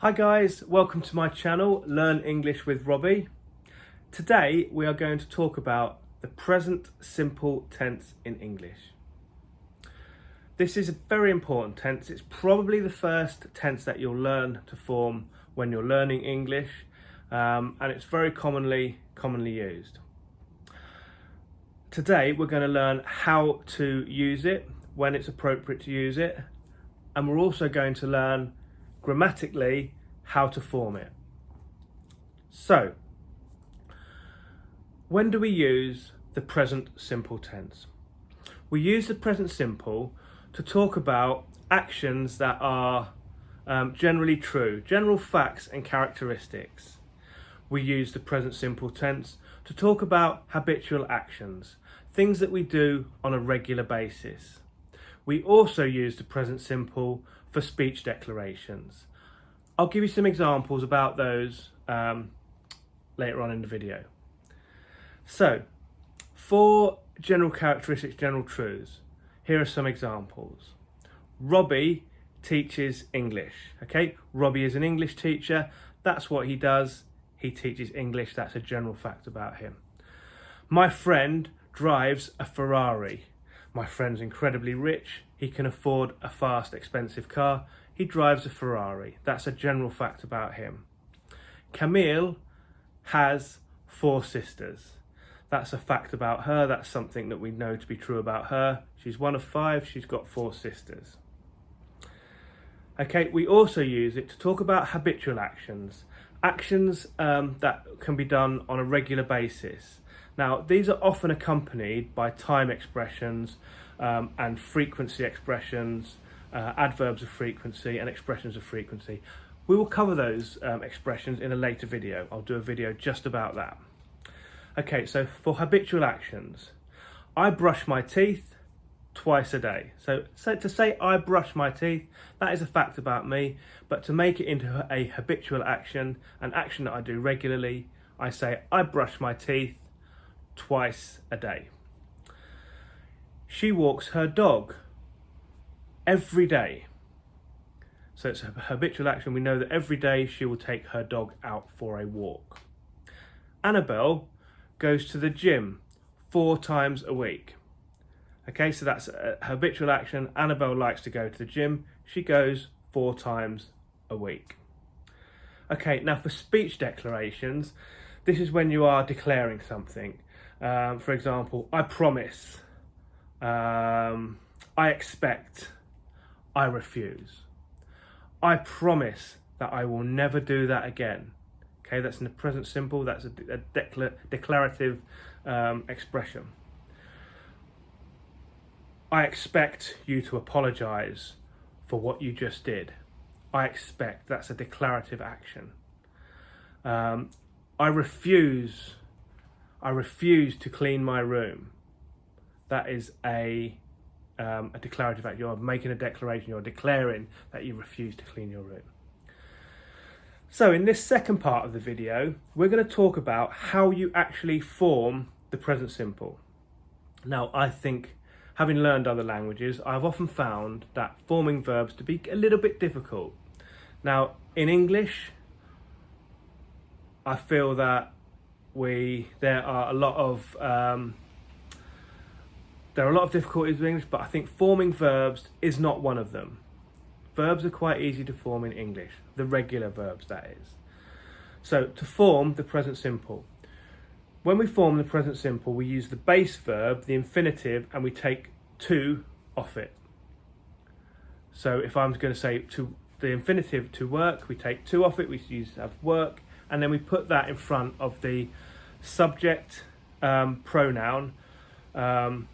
Hi guys, welcome to my channel, Learn English with Robbie. Today we are going to talk about the present simple tense in English. This is a very important tense. It's probably the first tense that you'll learn to form when you're learning English, and it's very commonly used. Today we're going to learn how to use it, when it's appropriate to use it, and we're also going to learn grammatically how to form it. So, when do we use the present simple tense? We use the present simple to talk about actions that are generally true, general facts and characteristics. We use the present simple tense to talk about habitual actions, things that we do on a regular basis. We also use the present simple for speech declarations. I'll give you some examples about those later on in the video. So, for general characteristics, general truths, here are some examples. Robbie teaches English. Okay, Robbie is an English teacher. That's what he does. He teaches English. That's a general fact about him. My friend drives a Ferrari. My friend's incredibly rich. He can afford a fast, expensive car. He drives a Ferrari. That's a general fact about him. Camille has 4 sisters. That's a fact about her. That's something that we know to be true about her. She's one of 5. She's got 4 sisters. Okay, we also use it to talk about habitual actions. Actions that can be done on a regular basis. Now, these are often accompanied by time expressions and frequency expressions, adverbs of frequency and expressions of frequency. We will cover those expressions in a later video. I'll do a video just about that. Okay, so for habitual actions, I brush my teeth twice a day. So to say I brush my teeth, that is a fact about me, but to make it into a habitual action, an action that I do regularly, I say I brush my teeth twice a day. She walks her dog every day. So it's a habitual action. We know that every day she will take her dog out for a walk. Annabelle goes to the gym 4 times a week. Okay, so that's a habitual action. Annabelle likes to go to the gym. She goes 4 times a week. Okay, now for speech declarations, this is when you are declaring something. For example, I promise, I expect, I refuse. I promise that I will never do that again. Okay, that's in the present simple. That's a declarative expression. I expect you to apologise for what you just did. I expect, that's a declarative action. I refuse to clean my room. That is a declarative act. You're making a declaration. You're declaring that you refuse to clean your room. So in this second part of the video, we're going to talk about how you actually form the present simple. Now, I think, having learned other languages, I've often found that forming verbs to be a little bit difficult. Now, in English, I feel that there are a lot of difficulties with English, but I think forming verbs is not one of them. Verbs are quite easy to form in English, the regular verbs, that is. So to form the present simple, when we form the present simple, we use the base verb, the infinitive, and we take to off it. So if I'm going to say to the infinitive to work, we take to off it, we use have work, and then we put that in front of the subject pronoun, the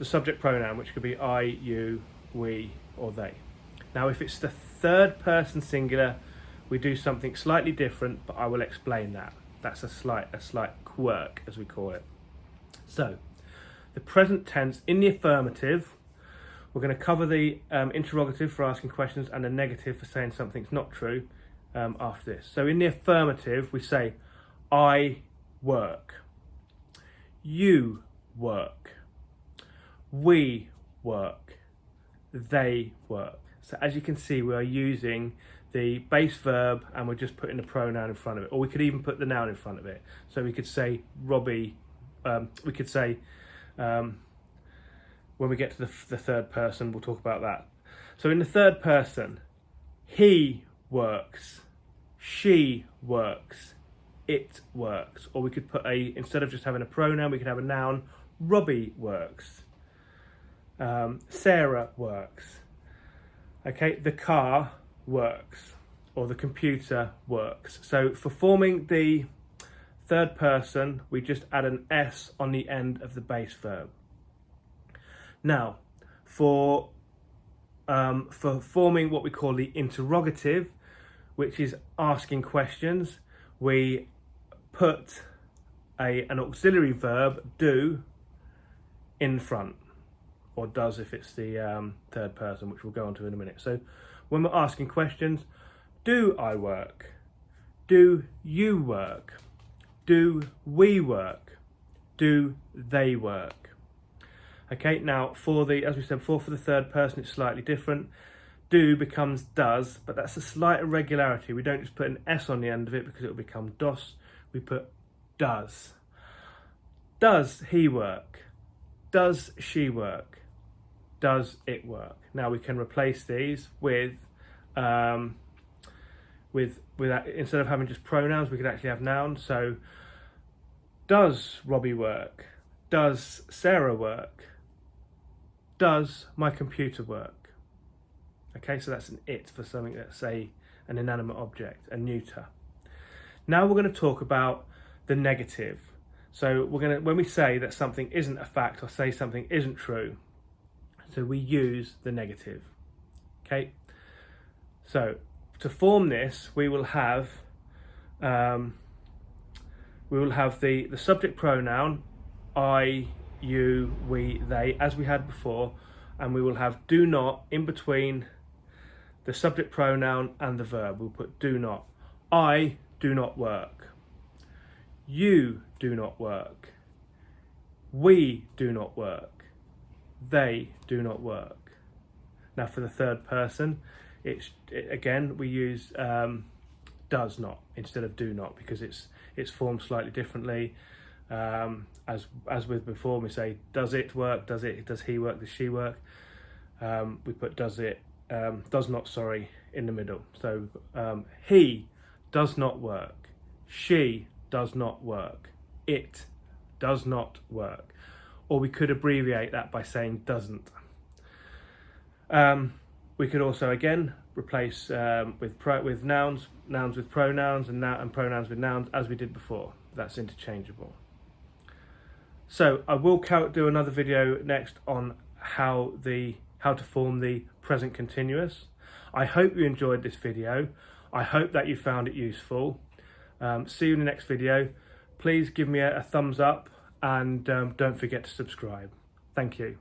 subject pronoun, which could be I, you, we, or they. Now, if it's the third person singular, we do something slightly different, but I will explain that. That's a slight quirk, as we call it. So, the present tense in the affirmative, we're going to cover the interrogative for asking questions and the negative for saying something's not true after this. So, in the affirmative, we say, I work. You work. We work. They work. So as you can see, we are using the base verb and we're just putting the pronoun in front of it, or we could even put the noun in front of it. So we could say Robbie, we could say, when we get to the third person, we'll talk about that. So in the third person, he works, she works, it works. Or we could put instead of just having a pronoun, we could have a noun. Robbie works. Sarah works. Okay, the car works, or the computer works. So for forming the third person, we just add an S on the end of the base verb. Now, for forming what we call the interrogative, which is asking questions, we put an auxiliary verb, do, in front, or does if it's the third person, which we'll go on to in a minute. So when we're asking questions, do I work? Do you work? Do we work? Do they work? Okay, now as we said before, for the third person, it's slightly different. Do becomes does, but that's a slight irregularity. We don't just put an S on the end of it because it will become dos. We put does. Does he work? Does she work? Does it work? Now we can replace these with instead of having just pronouns, we could actually have nouns. So, does Robbie work? Does Sarah work? Does my computer work? Okay, so that's an it for something that's an inanimate object, a neuter. Now we're going to talk about the negative. So when we say that something isn't a fact or say something isn't true, so we use the negative. Okay, so to form this, we will have the subject pronoun I, you, we, they, as we had before, and we will have do not in between the subject pronoun and the verb. We'll put do not. I do not work. You do not work. We do not work. They do not work. Now for the third person, again we use does not instead of do not, because it's formed slightly differently. As with before, we say does it work, does he work, does she work. We put does not in the middle. So he does not work, she does not work, it does not work. Or we could abbreviate that by saying doesn't. We could also again replace with nouns with pronouns, and pronouns with nouns, as we did before. That's interchangeable. So I will do another video next on how to form the present continuous. I hope you enjoyed this video. I hope that you found it useful. See you in the next video. Please give me a thumbs up and don't forget to subscribe. Thank you.